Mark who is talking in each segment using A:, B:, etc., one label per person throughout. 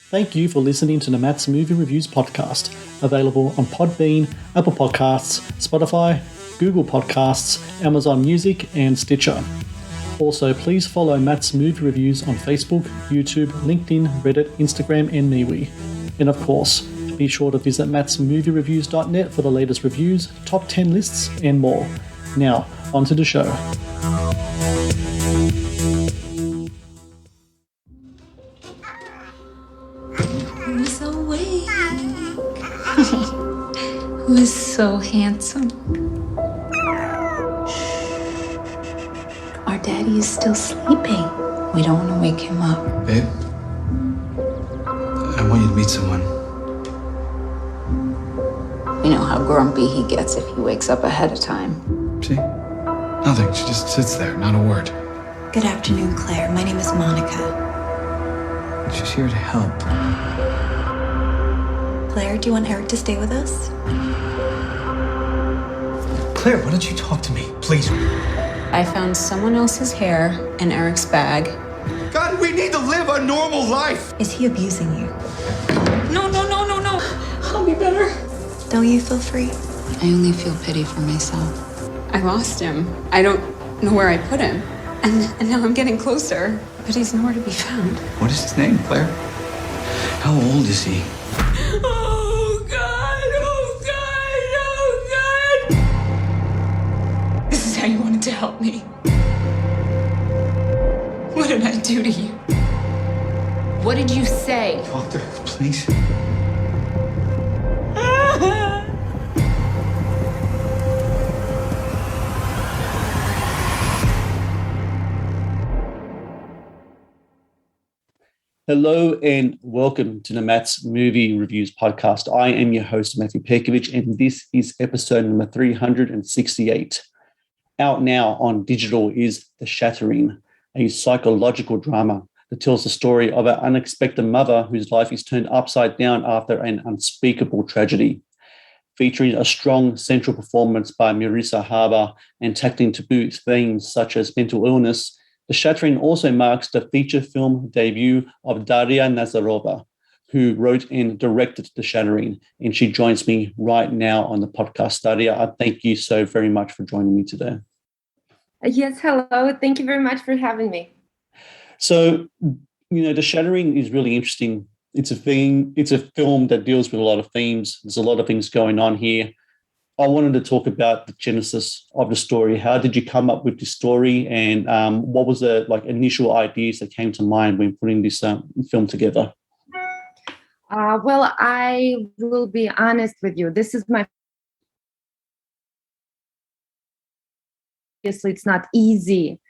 A: Thank you for listening to the Matt's Movie Reviews podcast, available on Podbean, Apple Podcasts, Spotify, Google Podcasts, Amazon Music, and Stitcher. Also, please follow Matt's Movie Reviews on Facebook, YouTube, LinkedIn, Reddit, Instagram, and MeWe. And of course, be sure to visit mattsmoviereviews.net for the latest reviews, top 10 lists, and more. Now, on to the show.
B: Who's awake? Who is so handsome? Our daddy is still sleeping. We don't want to wake him up.
C: Babe, I want you to meet someone.
B: You know how grumpy he gets if he wakes up ahead of time.
C: See? Nothing. She just sits there, not a word.
D: Good afternoon, Claire. My name is Monica.
C: She's here to help.
D: Claire, do you want Eric to stay with us?
C: Claire, why don't you talk to me, please?
B: I found someone else's hair in Eric's bag.
C: God, we need to live a normal life!
D: Is he abusing you?
B: No. I'll be better.
D: Don't you feel free?
B: I only feel pity for myself. I lost him. I don't know where I put him. And now I'm getting closer, but he's nowhere to be found.
C: What is his name, Claire? How old is he?
B: Oh, God! This is how you wanted to help me. What did I do to you? What did you say?
C: Doctor, please.
A: Hello and welcome to the Matt's Movie Reviews podcast. I am your host, Matthew Pejkovic, and this is episode number 368. Out now on digital is The Shattering, a psychological drama that tells the story of an unexpected mother whose life is turned upside down after an unspeakable tragedy. Featuring a strong central performance by Marissa Harbour and tackling taboo themes such as mental illness, The Shatering also marks the feature film debut of Daria Nazarova, who wrote and directed The Shattering, and she joins me right now on the podcast. Daria, I thank you so very much for joining me today.
E: Yes, hello. Thank you very much for having me.
A: So, The Shattering is really interesting. It's a film that deals with a lot of themes. There's a lot of things going on here. I wanted to talk about the genesis of the story. How did you come up with this story, and what was the initial ideas that came to mind when putting this film together?
E: Well, I will be honest with you. This is obviously it's not easy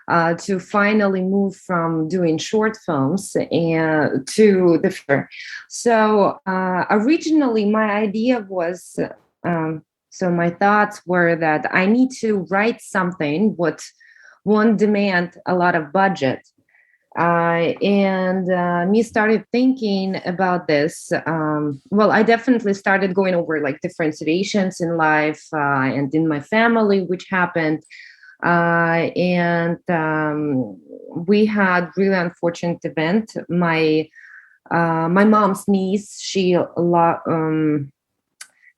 E: to finally move from doing short films and to the film. So originally, my idea was. So my thoughts were that I need to write something what won't demand a lot of budget. And me started thinking about this. Well, I definitely started going over different situations in life and in my family, which happened. And we had really unfortunate event. My mom's niece,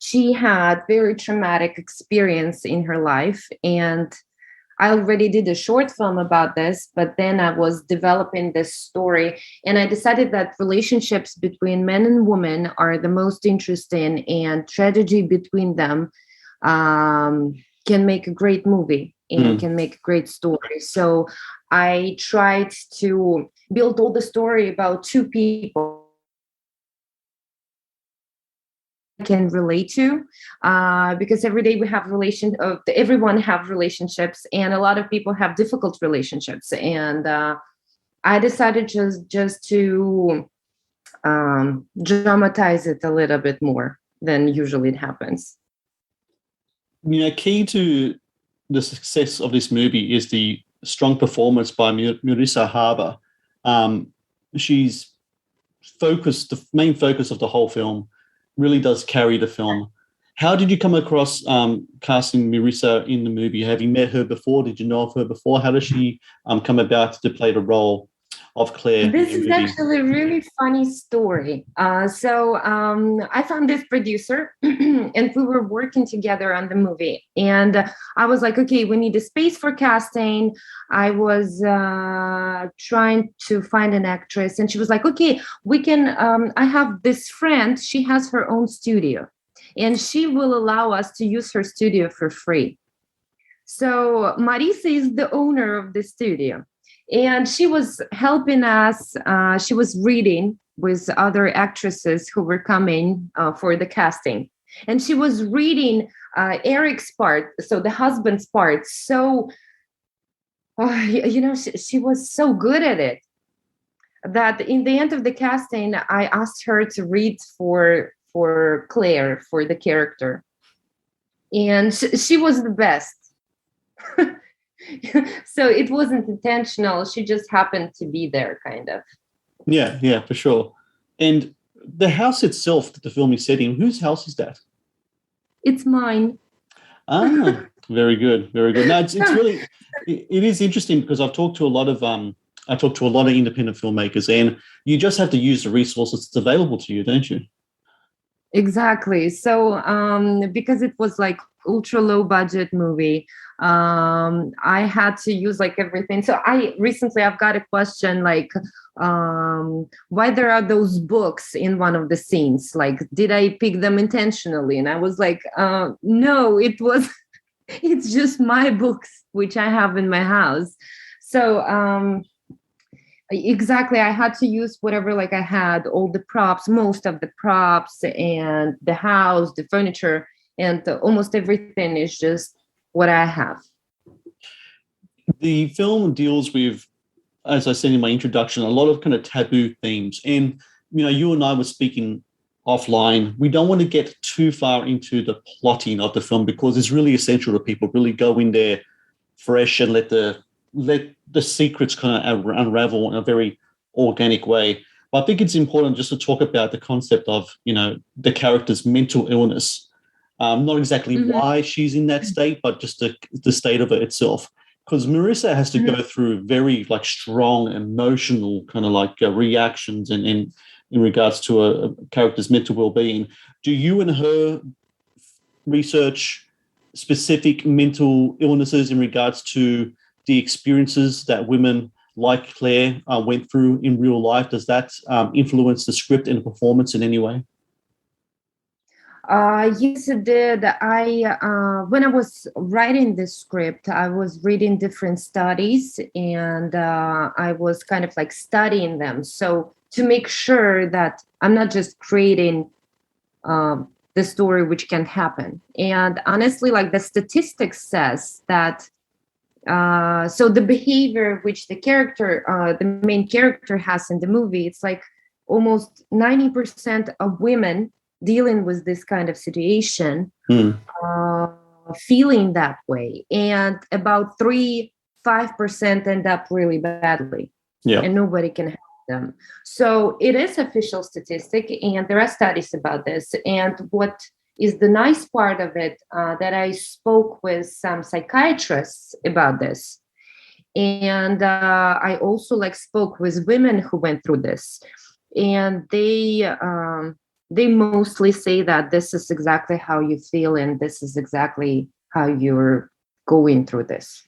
E: she had very traumatic experience in her life, and I already did a short film about this, but then I was developing this story, and I decided that relationships between men and women are the most interesting, and tragedy between them can make a great movie and can make a great story. So I tried to build all the story about two people can relate to, because every day we have everyone have relationships, and a lot of people have difficult relationships, and I decided just to dramatize it a little bit more than usually it happens.
A: Key to the success of this movie is the strong performance by Marissa Harbour. She's focused. The main focus of the whole film really does carry the film. How did you come across casting Marissa in the movie? Have you met her before? Did you know of her before? How does she come about to play the role of Claire.
E: This is actually a really funny story. I found this producer and we were working together on the movie. And I was like, okay, we need a space for casting. I was trying to find an actress. And she was like, okay, we can, I have this friend. She has her own studio. And she will allow us to use her studio for free. So Marisa is the owner of the studio. And she was helping us. She was reading with other actresses who were coming for the casting. And she was reading Eric's part, so the husband's part. So, she was so good at it that in the end of the casting, I asked her to read for Claire, for the character. And she was the best. So it wasn't intentional. She just happened to be there, kind of.
A: Yeah, for sure. And the house itself that the film is set in, whose house is that?
E: It's mine.
A: Ah, very good. No, it's really, it is interesting because I've talked to a lot of independent filmmakers, and you just have to use the resources that's available to you, don't you?
E: Exactly. So because it was like ultra low budget movie, I had to use like everything. So I've got a question like why there are those books in one of the scenes? Like, did I pick them intentionally? And I was like, no, it's just my books, which I have in my house. So exactly, I had to use whatever, like I had all the props, most of the props, and the house, the furniture, and almost everything is just what I have.
A: The film deals with, as I said in my introduction, a lot of kind of taboo themes. And, you and I were speaking offline. We don't want to get too far into the plotting of the film because it's really essential that people really go in there fresh and let the secrets kind of unravel in a very organic way. But I think it's important just to talk about the concept of, the character's mental illness. Not exactly why she's in that state, but just the state of it itself. Because Marisa has to go through very like strong emotional kind of like reactions and in regards to a character's mental well-being. Do you and her research specific mental illnesses in regards to the experiences that women like Claire went through in real life? Does that influence the script and the performance in any way?
E: Yes, it did. When I was writing this script, I was reading different studies and I was kind of like studying them. So to make sure that I'm not just creating the story which can happen. And honestly, like the statistics says that so the behavior which the main character has in the movie, it's like almost 90% of women dealing with this kind of situation, feeling that way. And about 5% end up really badly. Yeah. And nobody can help them. So it is official statistic, and there are studies about this. And what is the nice part of it, that I spoke with some psychiatrists about this. And I also spoke with women who went through this. And they mostly say that this is exactly how you feel and this is exactly how you're going through this.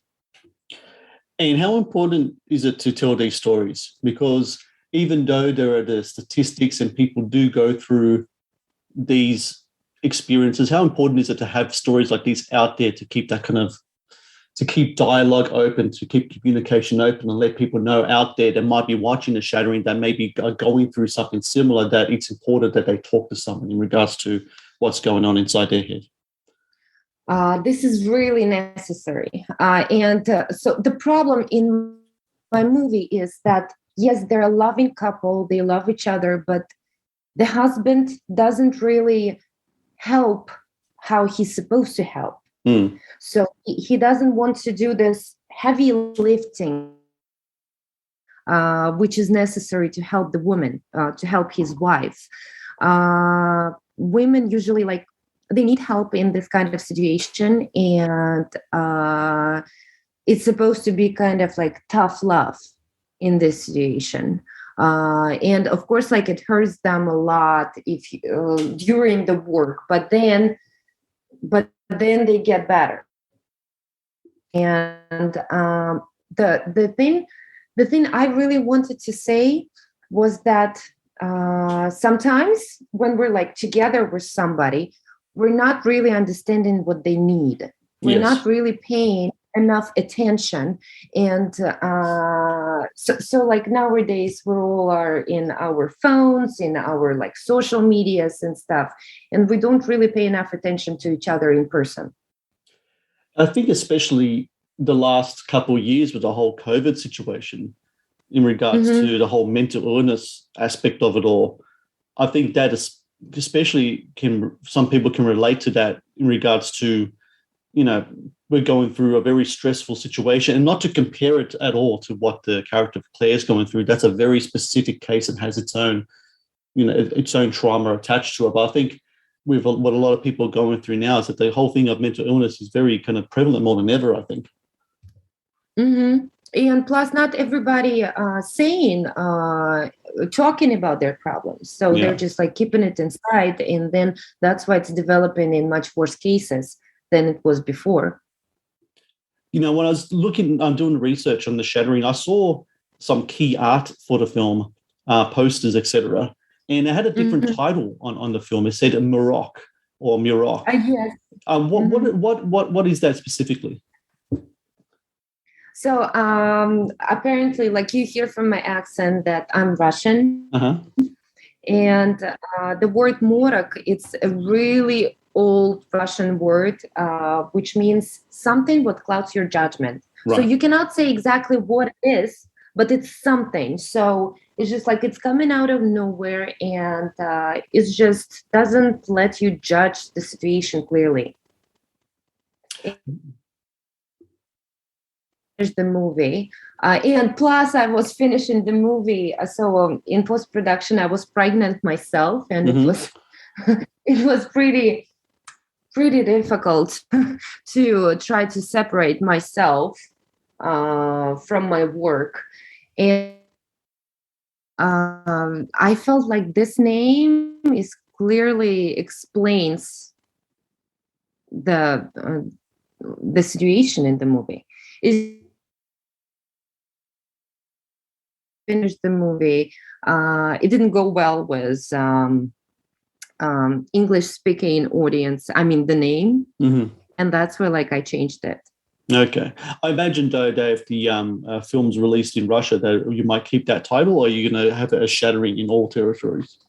A: And how important is it to tell these stories? Because even though there are the statistics and people do go through these experiences, how important is it to have stories like these out there to keep that to keep dialogue open, to keep communication open and let people know out there that might be watching the Shattering, that may be going through something similar, that it's important that they talk to someone in regards to what's going on inside their head?
E: This is really necessary. So the problem in my movie is that, yes, they're a loving couple, they love each other, but the husband doesn't really help how he's supposed to help. So he doesn't want to do this heavy lifting, which is necessary to help the woman, to help his wife. Women usually they need help in this kind of situation, and it's supposed to be kind of like tough love. in this situation. And of course, like it hurts them a lot if during the work, but then they get better. And the thing I really wanted to say was that sometimes when we're like together with somebody, we're not really understanding what they need. We're not really paying enough attention. And so like nowadays we all are in our phones, in our like social medias and stuff, and we don't really pay enough attention to each other in person.
A: I think especially the last couple of years with the whole COVID situation in regards to the whole mental illness aspect of it all, I think that is especially some people can relate to that in regards to, you know, we're going through a very stressful situation, and not to compare it at all to what the character of Claire is going through. That's a very specific case and has its own, you know, its own trauma attached to it. But I think with what a lot of people are going through now is that the whole thing of mental illness is very kind of prevalent more than ever, I think.
E: And plus, not everybody talking about their problems. So they're just like keeping it inside. And then that's why it's developing in much worse cases than it was before.
A: You know, when I was doing research on The Shattering, I saw some key art for the film, posters, etc. And it had a different title on the film. It said Murok or Murok.
E: Yes.
A: What is that specifically?
E: So apparently, like you hear from my accent that I'm Russian. And the word Morok, it's a really old Russian word, which means something what clouds your judgment. Right. So you cannot say exactly what it is, but it's something. So it's just like it's coming out of nowhere, and it just doesn't let you judge the situation clearly. The movie, and plus I was finishing the movie, so in post-production I was pregnant myself, and it was pretty difficult to try to separate myself from my work. And I felt like this name is clearly explains the situation in the movie. Finished the movie. It didn't go well with English speaking audience. I mean the name, and that's where like I changed it.
A: Okay, I imagine though, Dave, the film's released in Russia, that you might keep that title, or are you going to have it as Shattering in all territories?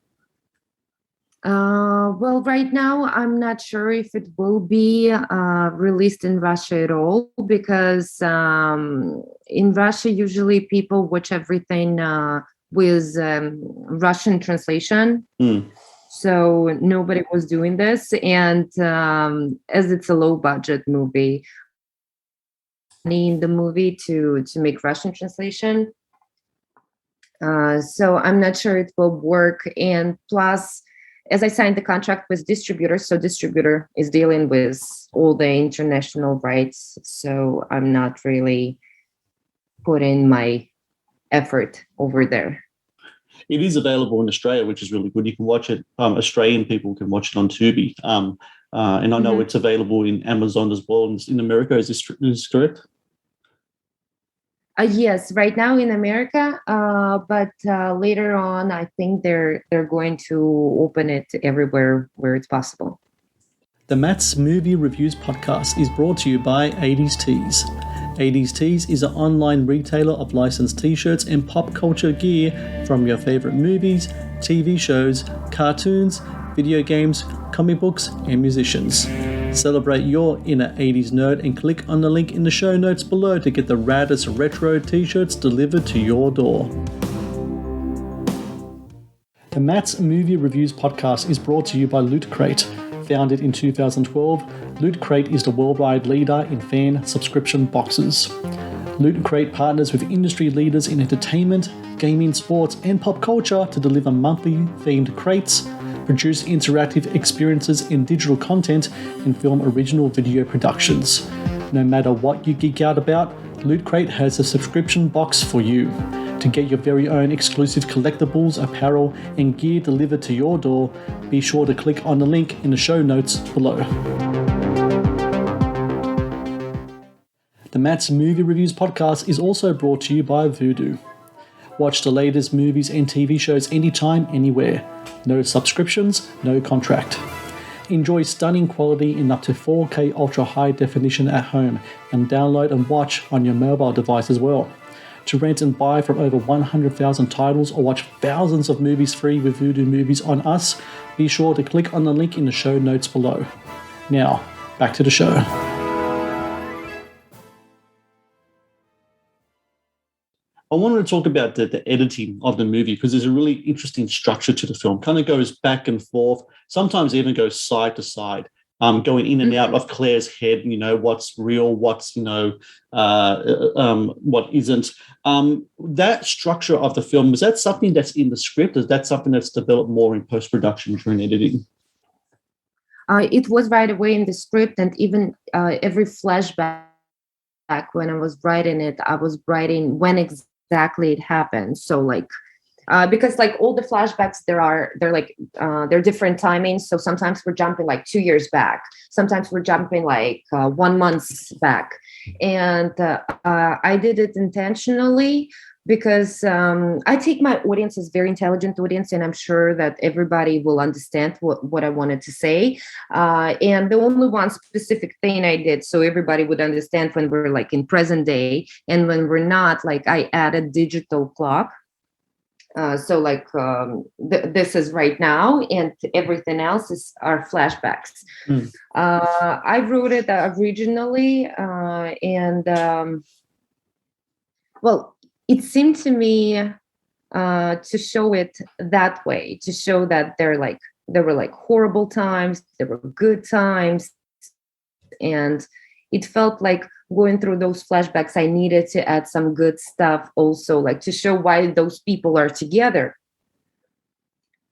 E: Well, right now I'm not sure if it will be released in Russia at all, because in Russia usually people watch everything with Russian translation. So nobody was doing this, and as it's a low budget movie, need the movie to make Russian translation. So I'm not sure it will work. And plus, as I signed the contract with distributor, so distributor is dealing with all the international rights. So I'm not really putting my effort over there.
A: It is available in Australia, which is really good. You can watch it. Australian people can watch it on Tubi. And I know it's available in Amazon as well in America. Is this correct?
E: Yes, right now in America, but later on, I think they're going to open it everywhere where it's possible.
A: The Matt's Movie Reviews podcast is brought to you by 80s Tees. 80s Tees is an online retailer of licensed t-shirts and pop culture gear from your favorite movies, TV shows, cartoons, video games, comic books, and musicians. Celebrate your inner 80s nerd and click on the link in the show notes below to get the raddest retro t-shirts delivered to your door. The Matt's Movie Reviews podcast is brought to you by Loot Crate. Founded in 2012, Loot Crate is the worldwide leader in fan subscription boxes. Loot Crate partners with industry leaders in entertainment, gaming, sports, and pop culture to deliver monthly themed crates, produce interactive experiences in digital content, and film original video productions. No matter what you geek out about, Loot Crate has a subscription box for you. To get your very own exclusive collectibles, apparel, and gear delivered to your door, be sure to click on the link in the show notes below. The Matt's Movie Reviews podcast is also brought to you by Vudu. Watch the latest movies and TV shows anytime, anywhere. No subscriptions, no contract. Enjoy stunning quality in up to 4K ultra high definition at home and download and watch on your mobile device as well. To rent and buy from over 100,000 titles or watch thousands of movies free with Vudu Movies on us, be sure to click on the link in the show notes below. Now, back to the show. I wanted to talk about the editing of the movie because there's a really interesting structure to the film. Kind of goes back and forth, sometimes even goes side to side. Going in and out of Claire's head, what's real, what's, what isn't. That structure of the film, is that something that's in the script? Is that something that's developed more in post-production during editing?
E: It was right away in the script, and even every flashback when I was writing it, I was writing when exactly it happened. So because all the flashbacks they're different timings. So sometimes we're jumping 2 years back. Sometimes we're jumping 1 month back. And I did it intentionally because I take my audience as very intelligent audience, and I'm sure that everybody will understand what I wanted to say. And the only one specific thing I did so everybody would understand when we're in present day and when we're not, I added digital clock. This is right now, and everything else are flashbacks. I wrote it originally, it seemed to me to show it that way, to show that there were horrible times, there were good times, and it felt like going through those flashbacks, I needed to add some good stuff also, to show why those people are together.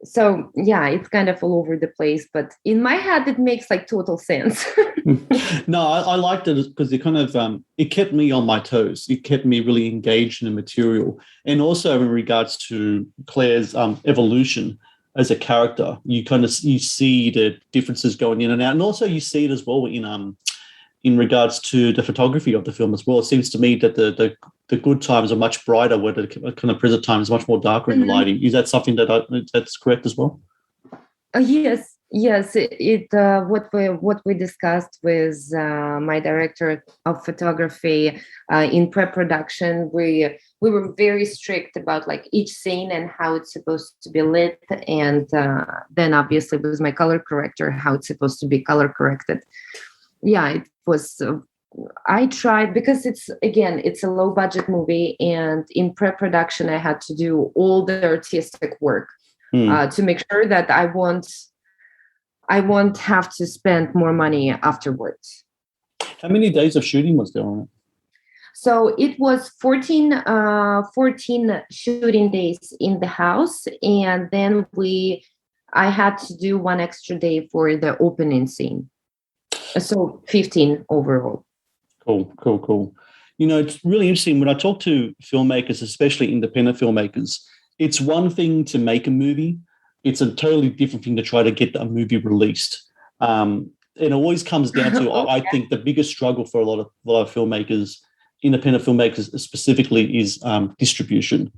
E: So yeah, it's kind of all over the place, but in my head, it makes total sense.
A: No, I liked it because it kind of, it kept me on my toes. It kept me really engaged in the material. And also in regards to Claire's evolution as a character, you see the differences going in and out. And also you see it as well in regards to the photography of the film as well. It seems to me that the good times are much brighter, where the kind of present time is much more darker in the lighting. Is that something that's correct as well?
E: Yes. What we discussed with my director of photography in pre-production, we were very strict about each scene and how it's supposed to be lit, and then obviously with my color corrector, how it's supposed to be color corrected. Yeah, it was. I tried because it's a low budget movie, and in pre-production I had to do all the artistic work to make sure that I won't have to spend more money afterwards.
A: How many days of shooting was there on it?
E: So it was 14 shooting days in the house, and then I had to do one extra day for the opening scene. So 15 overall.
A: Cool. It's really interesting when I talk to filmmakers, especially independent filmmakers. It's one thing to make a movie. It's a totally different thing to try to get a movie released. It always comes down to, I think, the biggest struggle for a lot of filmmakers, independent filmmakers specifically, is distribution.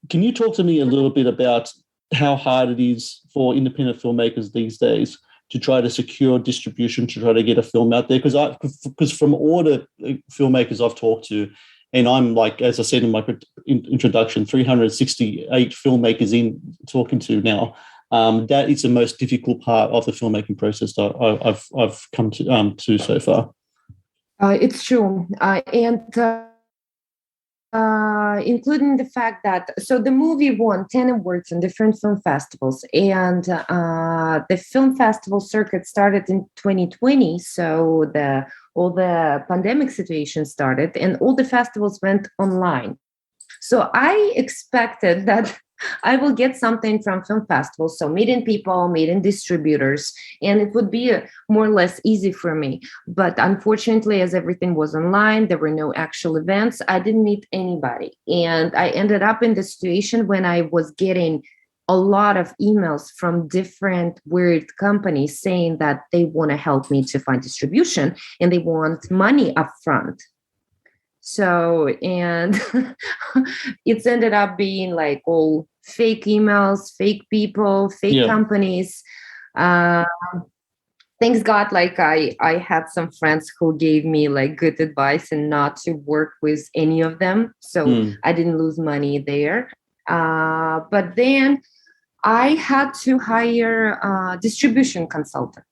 A: Can you talk to me a little bit about how hard it is for independent filmmakers these days to try to secure distribution, to try to get a film out there? Because from all the filmmakers I've talked to, and I'm as I said in my introduction, 368 filmmakers in talking to now, that is the most difficult part of the filmmaking process that I've come to so far.
E: It's true, including the fact that the movie won 10 awards in different film festivals, and the film festival circuit started in 2020. So all the pandemic situation started, and all the festivals went online. So I expected that I will get something from film festivals. So meeting people, meeting distributors, and it would be more or less easy for me. But unfortunately, as everything was online, there were no actual events. I didn't meet anybody. And I ended up in the situation when I was getting a lot of emails from different weird companies saying that they want to help me to find distribution and they want money upfront. So, and it's ended up being like all fake emails, fake people, fake companies. Things got like I had some friends who gave me like good advice and not to work with any of them. So I didn't lose money there. But then I had to hire a distribution consultant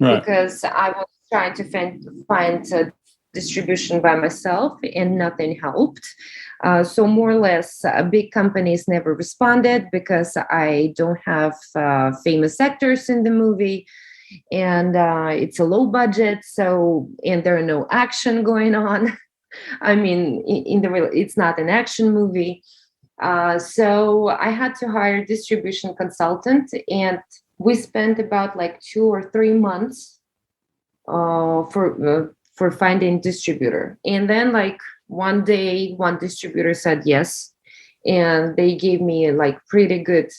E: because I was trying to find distribution by myself and nothing helped. So more or less, big companies never responded because I don't have famous actors in the movie, and it's a low budget. So, and there are no action going on. I mean, in the real, it's not an action movie. So I had to hire a distribution consultant, and we spent about like 2 or 3 months for finding distributor. And then like one day, one distributor said yes, and they gave me like pretty good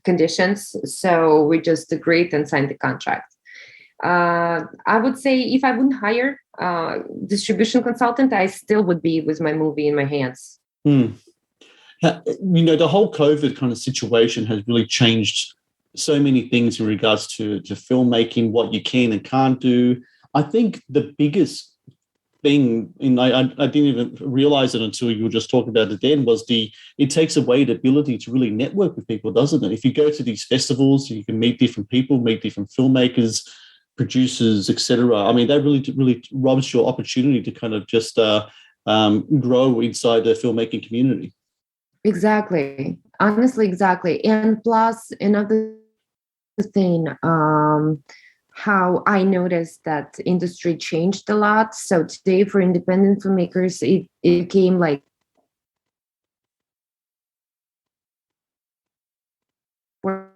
E: conditions. So we just agreed and signed the contract. I would say if I wouldn't hire a distribution consultant, I still would be with my movie in my hands.
A: The whole COVID kind of situation has really changed so many things in regards to filmmaking, what you can and can't do. I think the biggest thing, and I didn't even realize it until you were just talking about it then, was it takes away the ability to really network with people, doesn't it? If you go to these festivals, you can meet different people, meet different filmmakers, producers, etc. I mean, that really robs your opportunity to kind of just grow inside the filmmaking community.
E: Exactly. Honestly, exactly. And plus another thing, how I noticed that industry changed a lot. So today for independent filmmakers, it became like from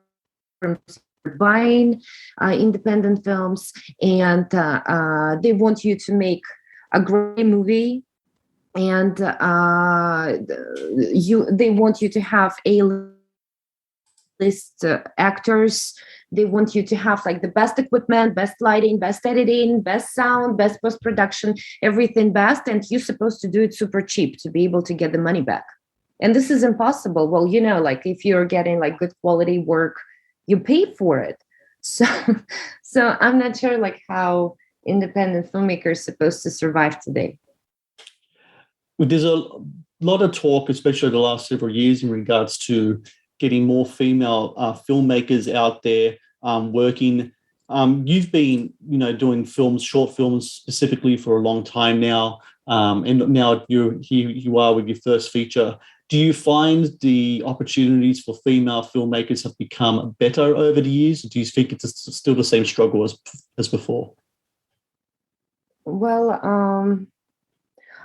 E: buying independent films, and they want you to make a great movie, and they want you to have A-list actors. They want you to have like the best equipment, best lighting, best editing, best sound, best post-production, everything best, and you're supposed to do it super cheap to be able to get the money back. And this is impossible. Well, like if you're getting like good quality work, you pay for it. So I'm not sure like how independent filmmakers supposed to survive today.
A: There's a lot of talk, especially the last several years, in regards to getting more female filmmakers out there working. You've been, doing films, short films specifically for a long time now, and now here you are with your first feature. Do you find the opportunities for female filmmakers have become better over the years? Or do you think it's still the same struggle as before?
E: Well,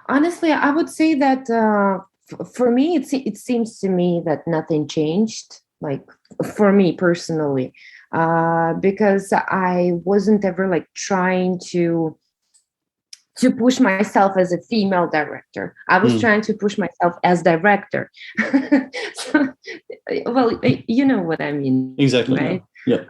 E: honestly, I would say that for me, it seems to me that nothing changed, like for me personally, because I wasn't ever like trying to push myself as a female director. I was trying to push myself as director. Well, you know what I mean.
A: Exactly.
E: Right?
A: Yeah.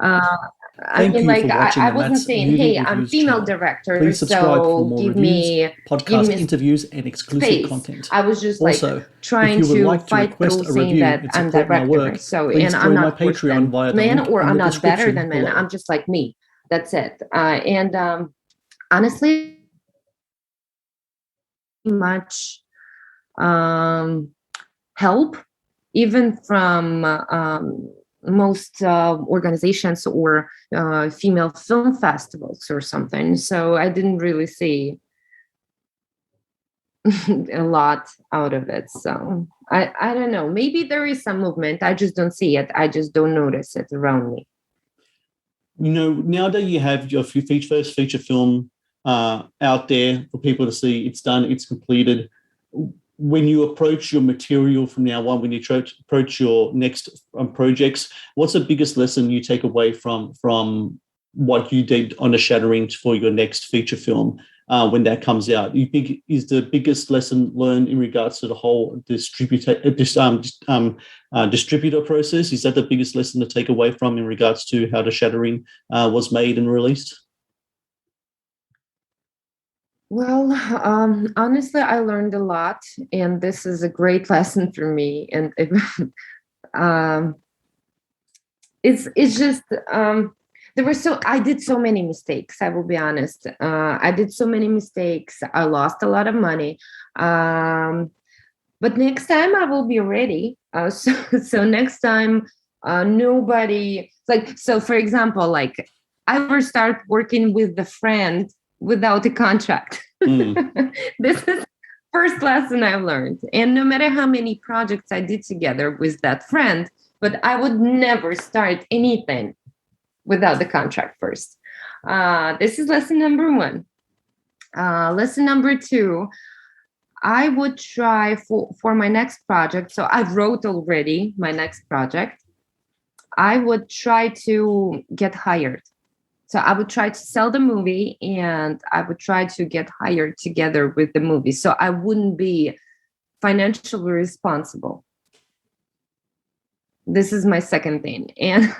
E: I mean, like I wasn't saying, "Hey, I'm female director,
A: Please subscribe
E: so
A: for more
E: give
A: reviews,
E: me
A: podcast
E: me
A: interviews, and exclusive
E: space."
A: content.
E: I was just
A: Also,
E: like trying
A: if you would
E: to
A: like to
E: fight
A: request
E: through
A: a
E: saying
A: review
E: that
A: and
E: I'm
A: support my
E: director.
A: work,
E: So,
A: please
E: and I'm
A: join my
E: not worse
A: Patreon
E: than
A: via the
E: men,
A: link
E: or
A: in
E: I'm
A: the
E: not better
A: description
E: than men.
A: below.
E: I'm just like me. That's it. And honestly, much help, even from most organizations or female film festivals or something. So I didn't really see a lot out of it. So I don't know. Maybe there is some movement. I just don't see it. I just don't notice it around me.
A: Now that you have your first feature film out there for people to see, it's done, it's completed, when you approach your material from now on, when you approach your next projects, what's the biggest lesson you take away from what you did on the Shattering for your next feature film when that comes out? You think is the biggest lesson learned in regards to the whole distributor process? Is that the biggest lesson to take away from in regards to how the Shattering was made and released?
E: Well, honestly, I learned a lot, and this is a great lesson for me. And it's just I did so many mistakes. I will be honest. I did so many mistakes. I lost a lot of money. But next time I will be ready. So next time, nobody so. For example, like I will start working with the friend without a contract. This is first lesson I've learned. And no matter how many projects I did together with that friend, but I would never start anything without the contract first. This is lesson number one. Lesson number two, I would try for my next project. So I've wrote already my next project. I would try to get hired. So I would try to sell the movie and I would try to get hired together with the movie. So I wouldn't be financially responsible. This is my second thing. And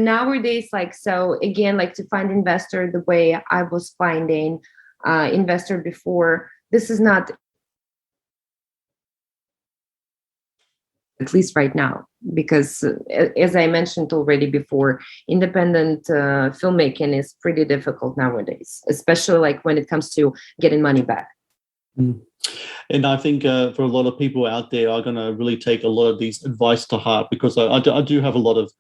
E: nowadays, to find investor the way I was finding investor before, this is not, at least right now, because as I mentioned already before, independent filmmaking is pretty difficult nowadays, especially like when it comes to getting money back.
A: And I think for a lot of people out there are going to really take a lot of these advice to heart, because I do have a lot of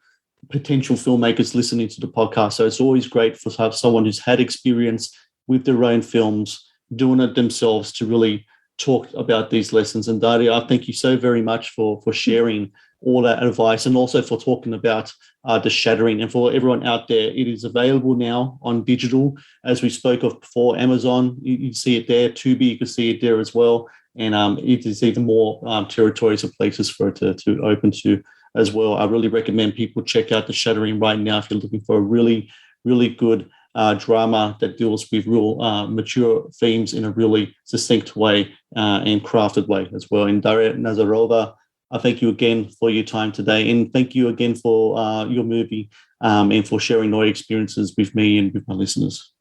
A: potential filmmakers listening to the podcast. So it's always great to have someone who's had experience with their own films, doing it themselves, to really talk about these lessons. And Daria, I thank you so very much for sharing all that advice, and also for talking about the Shattering. And for everyone out there, it is available now on digital, as we spoke of before. Amazon, you see it there. Tubi, you can see it there as well. And it is even more territories and places for it to open to as well. I really recommend people check out the Shattering right now if you're looking for a really, really good drama that deals with real mature themes in a really succinct way and crafted way as well. And Daria Nazarova, I thank you again for your time today, and thank you again for your movie and for sharing your experiences with me and with my listeners.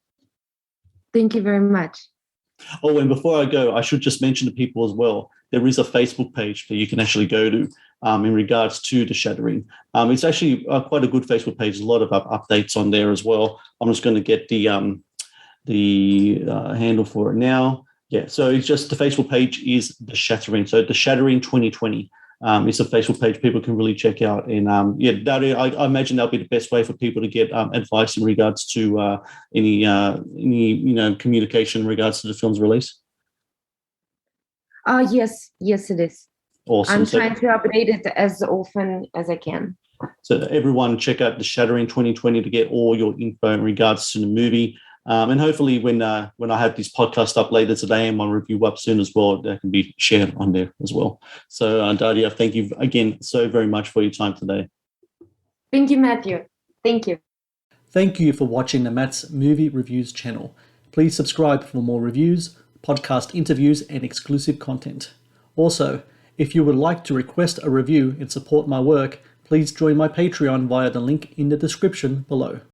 E: Thank you very much.
A: Oh, and before I go, I should just mention to people as well, there is a Facebook page that you can actually go to in regards to the Shattering. It's actually quite a good Facebook page. There's a lot of updates on there as well. I'm just going to get the handle for it now. Yeah, so it's just the Facebook page is the Shattering. So the Shattering 2020 is a Facebook page people can really check out. And Daria, I imagine that'll be the best way for people to get advice in regards to any communication in regards to the film's release.
E: Yes, it is.
A: Awesome.
E: I'm trying to update it as often as I can.
A: So everyone check out the Shattering 2020 to get all your info in regards to the movie. And hopefully when I have this podcast up later today and my review up soon as well, that can be shared on there as well. So Daria, thank you again so very much for your time today.
E: Thank you, Matthew. Thank you.
A: Thank you for watching the Matt's Movie Reviews channel. Please subscribe for more reviews, podcast interviews, and exclusive content. Also, if you would like to request a review and support my work, please join my Patreon via the link in the description below.